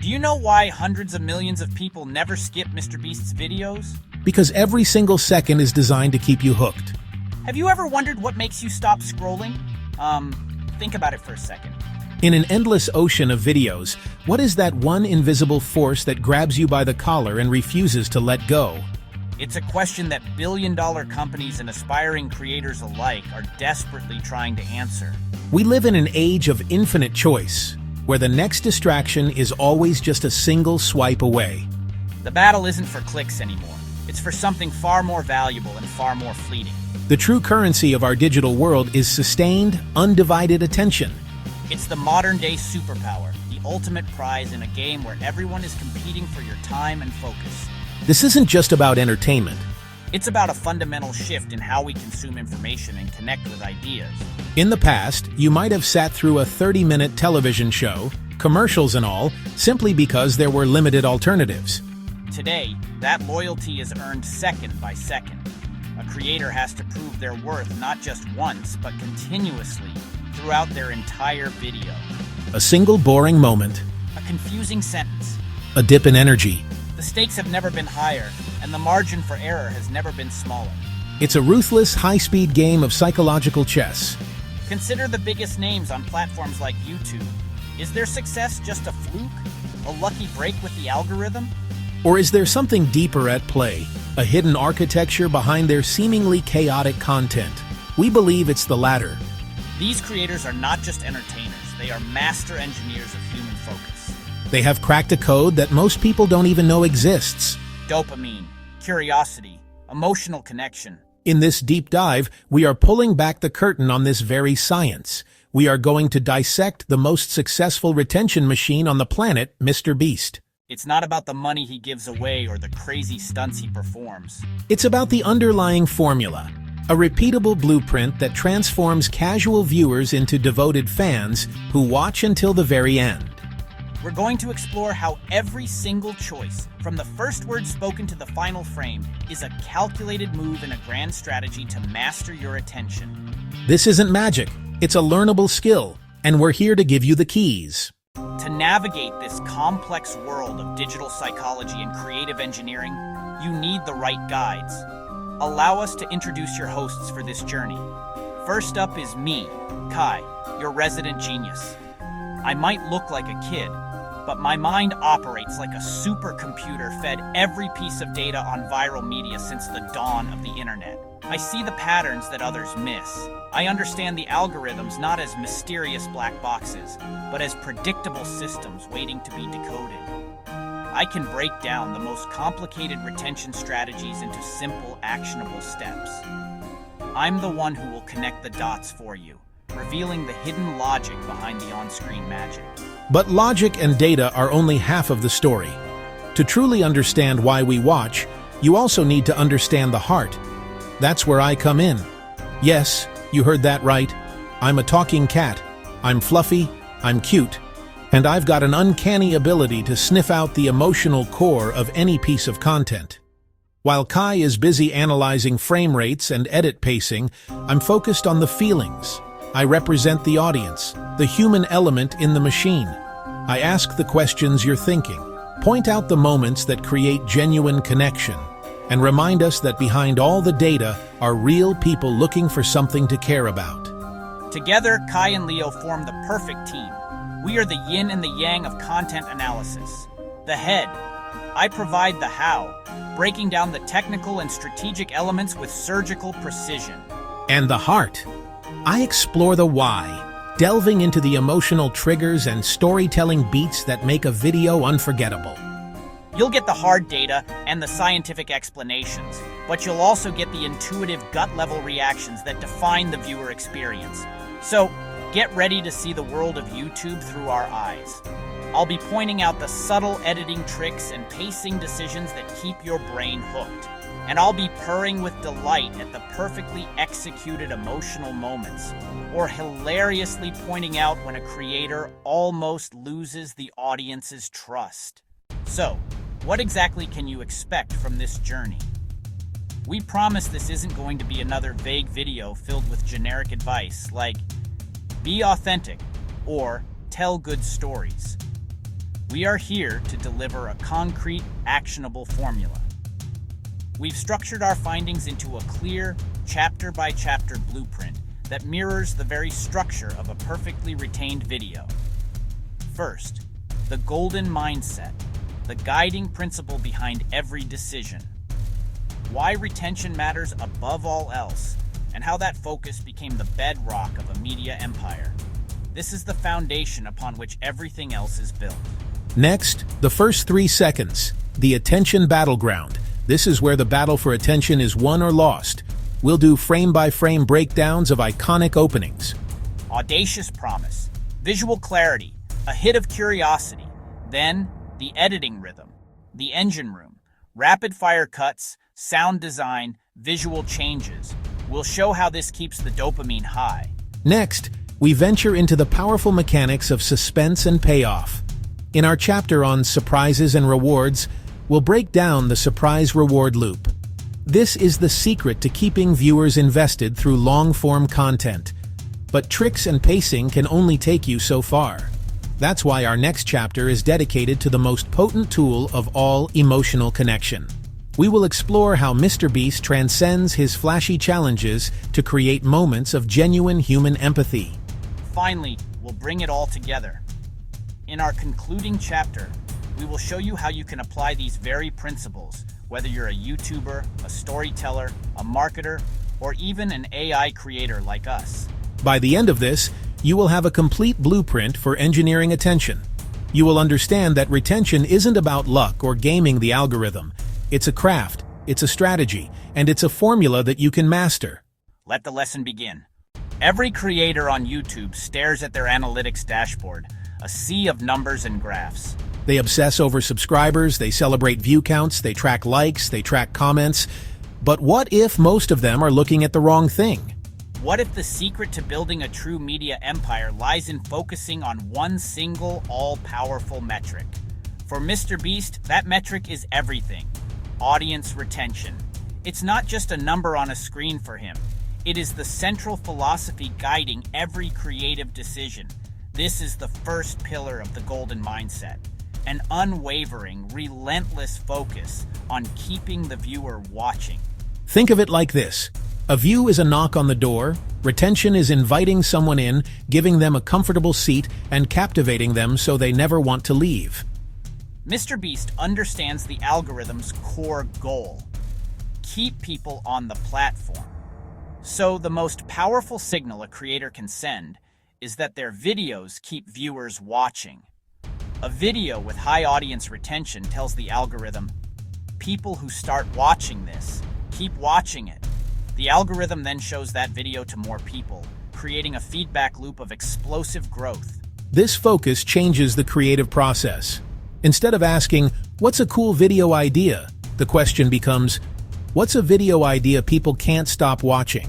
Do you know why hundreds of millions of people never skip MrBeast's videos? Because every single second is designed to keep you hooked. Have you ever wondered what makes you stop scrolling? Think about it for a second. In an endless ocean of videos, what is that one invisible force that grabs you by the collar and refuses to let go? It's a question that billion-dollar companies and aspiring creators alike are desperately trying to answer. We live in an age of infinite choice, where the next distraction is always just a single swipe away. The battle isn't for clicks anymore. It's for something far more valuable and far more fleeting. The true currency of our digital world is sustained, undivided attention. It's the modern-day superpower, the ultimate prize in a game where everyone is competing for your time and focus. This isn't just about entertainment. It's about a fundamental shift in how we consume information and connect with ideas. In the past, you might have sat through a 30-minute television show, commercials and all, simply because there were limited alternatives. Today, that loyalty is earned second by second. A creator has to prove their worth not just once, but continuously throughout their entire video. A single boring moment, A confusing sentence. a dip in energy. The stakes have never been higher, and the margin for error has never been smaller. It's a ruthless, high-speed game of psychological chess. Consider the biggest names on platforms like YouTube. Is their success just a fluke? A lucky break with the algorithm? Or is there something deeper at play? A hidden architecture behind their seemingly chaotic content? We believe it's the latter. These creators are not just entertainers, they are master engineers of human focus. They have cracked a code that most people don't even know exists. Dopamine, curiosity, emotional connection. In this deep dive, we are pulling back the curtain on this very science. We are going to dissect the most successful retention machine on the planet, MrBeast. It's not about the money he gives away or the crazy stunts he performs. It's about the underlying formula, a repeatable blueprint that transforms casual viewers into devoted fans who watch until the very end. We're going to explore how every single choice, from the first word spoken to the final frame, is a calculated move and a grand strategy to master your attention. This isn't magic, it's a learnable skill, and we're here to give you the keys. To navigate this complex world of digital psychology and creative engineering, you need the right guides. Allow us to introduce your hosts for this journey. First up is me, Kai, your resident genius. I might look like a kid, but my mind operates like a supercomputer fed every piece of data on viral media since the dawn of the internet. I see the patterns that others miss. I understand the algorithms not as mysterious black boxes, but as predictable systems waiting to be decoded. I can break down the most complicated retention strategies into simple, actionable steps. I'm the one who will connect the dots for you, revealing the hidden logic behind the on-screen magic. But logic and data are only half of the story. To truly understand why we watch, you also need to understand the heart. That's where I come in. Yes, you heard that right. I'm a talking cat. I'm fluffy, I'm cute, and I've got an uncanny ability to sniff out the emotional core of any piece of content. While Kai is busy analyzing frame rates and edit pacing, I'm focused on the feelings. I represent the audience, the human element in the machine. I ask the questions you're thinking, point out the moments that create genuine connection, and remind us that behind all the data are real people looking for something to care about. Together, Kai and Leo form the perfect team. We are the yin and the yang of content analysis. The head. I provide the how, breaking down the technical and strategic elements with surgical precision. And the heart. I explore the why, delving into the emotional triggers and storytelling beats that make a video unforgettable. You'll get the hard data and the scientific explanations, but you'll also get the intuitive gut-level reactions that define the viewer experience. So, get ready to see the world of YouTube through our eyes. I'll be pointing out the subtle editing tricks and pacing decisions that keep your brain hooked. And I'll be purring with delight at the perfectly executed emotional moments, or hilariously pointing out when a creator almost loses the audience's trust. So, what exactly can you expect from this journey? We promise this isn't going to be another vague video filled with generic advice like, be authentic, or tell good stories. We are here to deliver a concrete, actionable formula. We've structured our findings into a clear, chapter-by-chapter blueprint that mirrors the very structure of a perfectly retained video. First, the golden mindset, the guiding principle behind every decision. Why retention matters above all else, and how that focus became the bedrock of a media empire. This is the foundation upon which everything else is built. Next, the first 3 seconds, the attention battleground. This is where the battle for attention is won or lost. We'll do frame-by-frame breakdowns of iconic openings. Audacious promise, visual clarity, a hit of curiosity, then the editing rhythm, the engine room, rapid-fire cuts, sound design, visual changes. We'll show how this keeps the dopamine high. Next, we venture into the powerful mechanics of suspense and payoff. In our chapter on surprises and rewards, we'll break down the surprise-reward loop. This is the secret to keeping viewers invested through long-form content. But tricks and pacing can only take you so far. That's why our next chapter is dedicated to the most potent tool of all, emotional connection. We will explore how MrBeast transcends his flashy challenges to create moments of genuine human empathy. Finally, we'll bring it all together. In our concluding chapter, we will show you how you can apply these very principles, whether you're a YouTuber, a storyteller, a marketer, or even an AI creator like us. By the end of this, you will have a complete blueprint for engineering attention. You will understand that retention isn't about luck or gaming the algorithm. It's a craft, it's a strategy, and it's a formula that you can master. Let the lesson begin. Every creator on YouTube stares at their analytics dashboard, a sea of numbers and graphs. They obsess over subscribers, they celebrate view counts, they track likes, they track comments. But what if most of them are looking at the wrong thing? What if the secret to building a true media empire lies in focusing on one single, all-powerful metric? For MrBeast, that metric is everything. Audience retention. It's not just a number on a screen for him. It is the central philosophy guiding every creative decision. This is the first pillar of the golden mindset. An unwavering, relentless focus on keeping the viewer watching. Think of it like this. A view is a knock on the door, retention is inviting someone in, giving them a comfortable seat, and captivating them so they never want to leave. MrBeast understands the algorithm's core goal: keep people on the platform. So the most powerful signal a creator can send is that their videos keep viewers watching. A video with high audience retention tells the algorithm, people who start watching this, keep watching it. The algorithm then shows that video to more people, creating a feedback loop of explosive growth. This focus changes the creative process. Instead of asking, what's a cool video idea? The question becomes, what's a video idea people can't stop watching?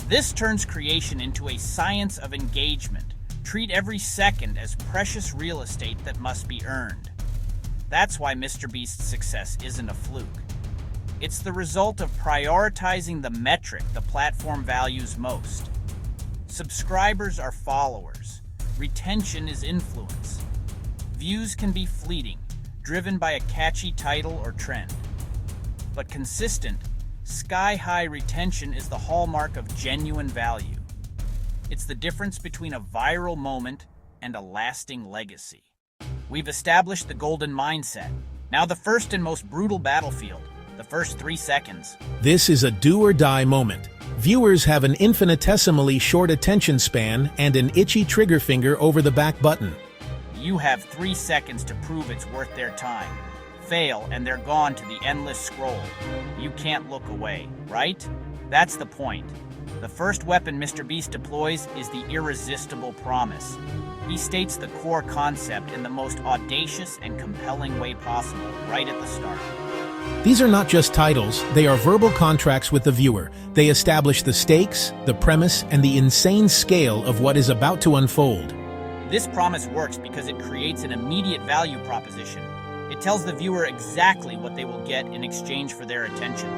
This turns creation into a science of engagement. Treat every second as precious real estate that must be earned. That's why MrBeast's success isn't a fluke. It's the result of prioritizing the metric the platform values most. Subscribers are followers. Retention is influence. Views can be fleeting, driven by a catchy title or trend. But consistent, sky-high retention is the hallmark of genuine value. It's the difference between a viral moment and a lasting legacy. We've established the golden mindset. Now the first and most brutal battlefield, the first 3 seconds. This is a do-or-die moment. Viewers have an infinitesimally short attention span and an itchy trigger finger over the back button. You have 3 seconds to prove it's worth their time. Fail, and they're gone to the endless scroll. You can't look away, right? That's the point. The first weapon MrBeast deploys is the irresistible promise. He states the core concept in the most audacious and compelling way possible, right at the start. These are not just titles, they are verbal contracts with the viewer. They establish the stakes, the premise, and the insane scale of what is about to unfold. This promise works because it creates an immediate value proposition. It tells the viewer exactly what they will get in exchange for their attention.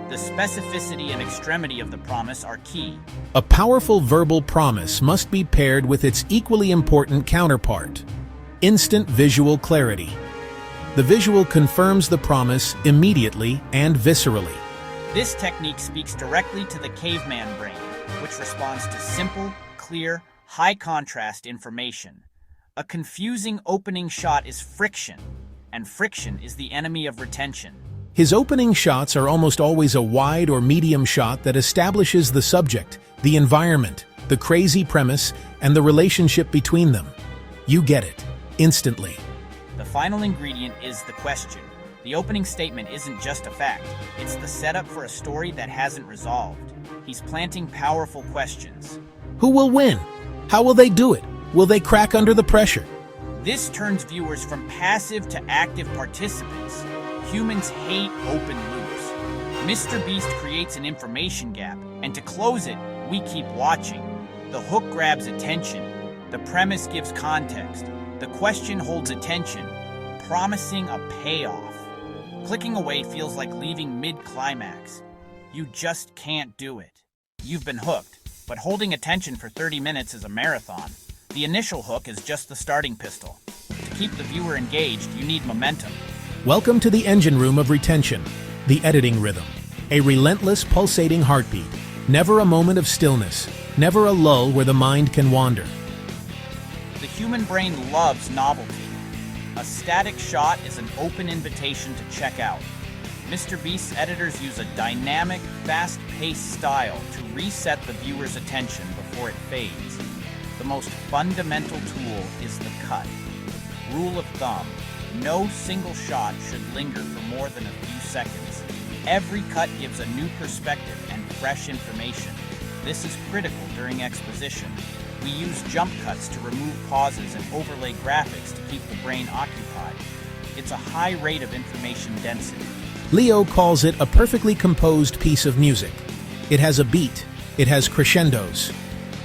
The specificity and extremity of the promise are key. A powerful verbal promise must be paired with its equally important counterpart. Instant visual clarity. The visual confirms the promise immediately and viscerally. This technique speaks directly to the caveman brain, which responds to simple, clear, high-contrast information. A confusing opening shot is friction, and friction is the enemy of retention. His opening shots are almost always a wide or medium shot that establishes the subject, the environment, the crazy premise, and the relationship between them. You get it, instantly. The final ingredient is the question. The opening statement isn't just a fact, it's the setup for a story that hasn't resolved. He's planting powerful questions. Who will win? How will they do it? Will they crack under the pressure? This turns viewers from passive to active participants. Humans hate open loops. MrBeast creates an information gap, and to close it, we keep watching. The hook grabs attention. The premise gives context. The question holds attention, promising a payoff. Clicking away feels like leaving mid-climax. You just can't do it. You've been hooked, but holding attention for 30 minutes is a marathon. The initial hook is just the starting pistol. To keep the viewer engaged, you need momentum. Welcome to the engine room of retention, the editing rhythm. A relentless, pulsating heartbeat. Never a moment of stillness. Never a lull where the mind can wander. The human brain loves novelty. A static shot is an open invitation to check out. MrBeast's editors use a dynamic, fast-paced style to reset the viewer's attention before it fades. The most fundamental tool is the cut. Rule of thumb: no single shot should linger for more than a few seconds. Every cut gives a new perspective and fresh information. This is critical during exposition. We use jump cuts to remove pauses and overlay graphics to keep the brain occupied. It's a high rate of information density. Leo calls it a perfectly composed piece of music. It has a beat. It has crescendos.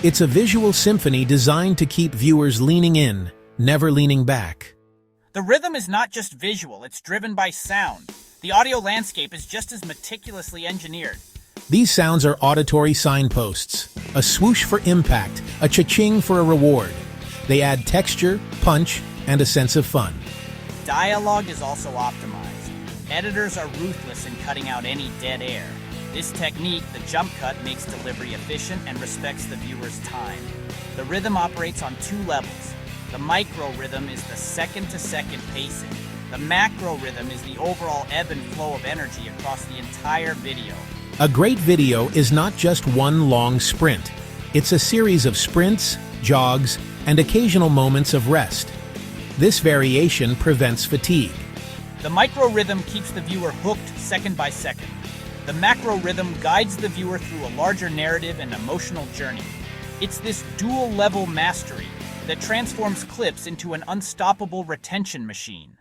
It's a visual symphony designed to keep viewers leaning in, never leaning back. The rhythm is not just visual, it's driven by sound. The audio landscape is just as meticulously engineered. These sounds are auditory signposts. A swoosh for impact, a cha-ching for a reward. They add texture, punch, and a sense of fun. Dialogue is also optimized. Editors are ruthless in cutting out any dead air. This technique, the jump cut, makes delivery efficient and respects the viewer's time. The rhythm operates on two levels. The micro rhythm is the second-to-second pacing. The macro rhythm is the overall ebb and flow of energy across the entire video. A great video is not just one long sprint. It's a series of sprints, jogs, and occasional moments of rest. This variation prevents fatigue. The micro rhythm keeps the viewer hooked second by second. The macro rhythm guides the viewer through a larger narrative and emotional journey. It's this dual-level mastery that transforms clips into an unstoppable retention machine.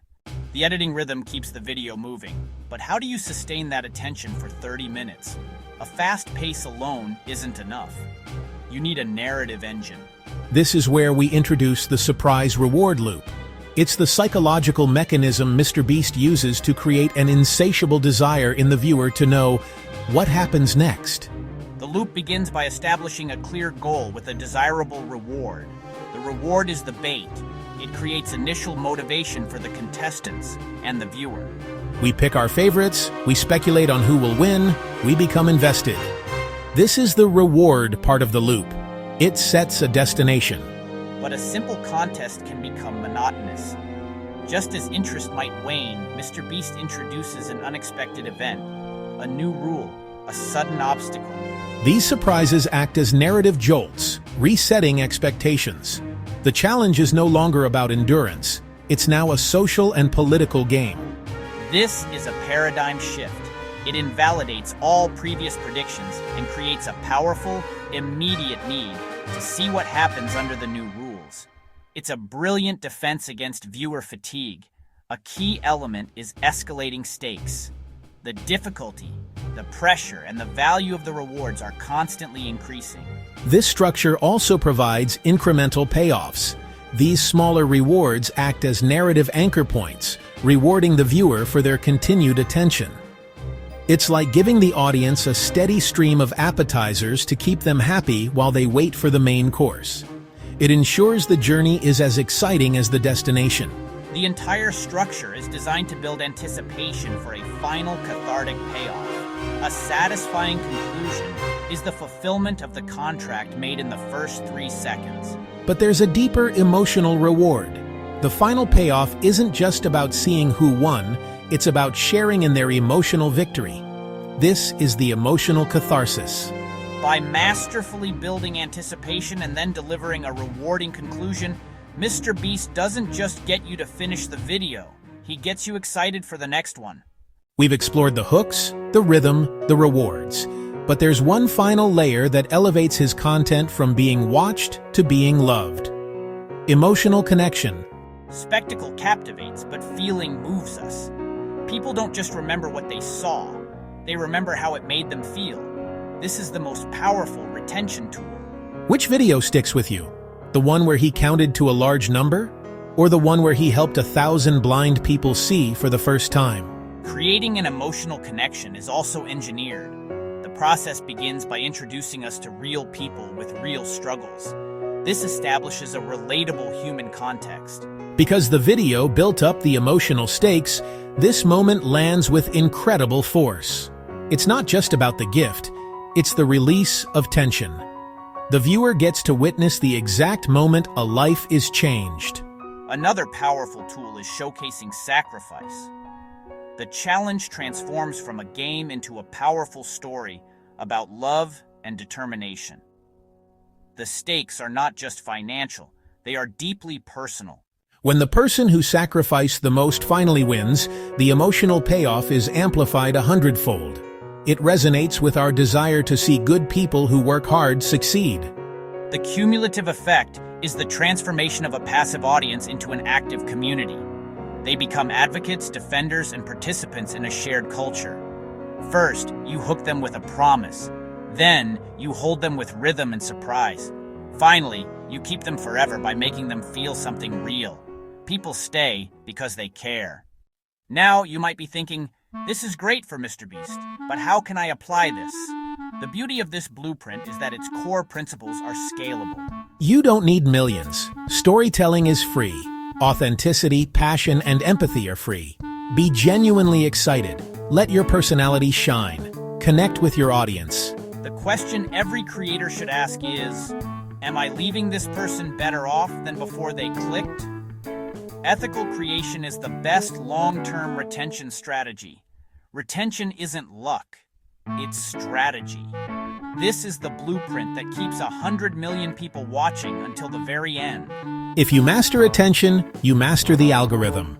The editing rhythm keeps the video moving, but how do you sustain that attention for 30 minutes? A fast pace alone isn't enough. You need a narrative engine. This is where we introduce the surprise reward loop. It's the psychological mechanism MrBeast uses to create an insatiable desire in the viewer to know what happens next. The loop begins by establishing a clear goal with a desirable reward. The reward is the bait. It creates initial motivation for the contestants and the viewer. We pick our favorites, we speculate on who will win, we become invested. This is the reward part of the loop. It sets a destination. But a simple contest can become monotonous. Just as interest might wane, MrBeast introduces an unexpected event, a new rule, a sudden obstacle. These surprises act as narrative jolts, resetting expectations. The challenge is no longer about endurance. It's now a social and political game. This is a paradigm shift. It invalidates all previous predictions and creates a powerful, immediate need to see what happens under the new rules. It's a brilliant defense against viewer fatigue. A key element is escalating stakes. The difficulty, the pressure, and the value of the rewards are constantly increasing. This structure also provides incremental payoffs. These smaller rewards act as narrative anchor points, rewarding the viewer for their continued attention. It's like giving the audience a steady stream of appetizers to keep them happy while they wait for the main course. It ensures the journey is as exciting as the destination. The entire structure is designed to build anticipation for a final cathartic payoff. A satisfying conclusion is the fulfillment of the contract made in the first 3 seconds. But there's a deeper emotional reward. The final payoff isn't just about seeing who won, it's about sharing in their emotional victory. This is the emotional catharsis. By masterfully building anticipation and then delivering a rewarding conclusion, MrBeast doesn't just get you to finish the video, he gets you excited for the next one. We've explored the hooks, the rhythm, the rewards. But there's one final layer that elevates his content from being watched to being loved. Emotional connection. Spectacle captivates, but feeling moves us. People don't just remember what they saw, they remember how it made them feel. This is the most powerful retention tool. Which video sticks with you? The one where he counted to a large number? Or the one where he helped 1,000 blind people see for the first time? Creating an emotional connection is also engineered. The process begins by introducing us to real people with real struggles. This establishes a relatable human context. Because the video built up the emotional stakes, this moment lands with incredible force. It's not just about the gift, it's the release of tension. The viewer gets to witness the exact moment a life is changed. Another powerful tool is showcasing sacrifice. The challenge transforms from a game into a powerful story about love and determination. The stakes are not just financial, they are deeply personal. When the person who sacrificed the most finally wins, the emotional payoff is amplified 100-fold. It resonates with our desire to see good people who work hard succeed. The cumulative effect is the transformation of a passive audience into an active community. They become advocates, defenders, and participants in a shared culture. First, you hook them with a promise. Then, you hold them with rhythm and surprise. Finally, you keep them forever by making them feel something real. People stay because they care. Now, you might be thinking, this is great for MrBeast, but how can I apply this? The beauty of this blueprint is that its core principles are scalable. You don't need millions. Storytelling is free. Authenticity, passion, and empathy are free. Be genuinely excited. Let your personality shine. Connect with your audience. The question every creator should ask is, am I leaving this person better off than before they clicked? Ethical creation is the best long-term retention strategy. Retention isn't luck, it's strategy. This is the blueprint that keeps 100 million people watching until the very end. If you master attention, you master the algorithm.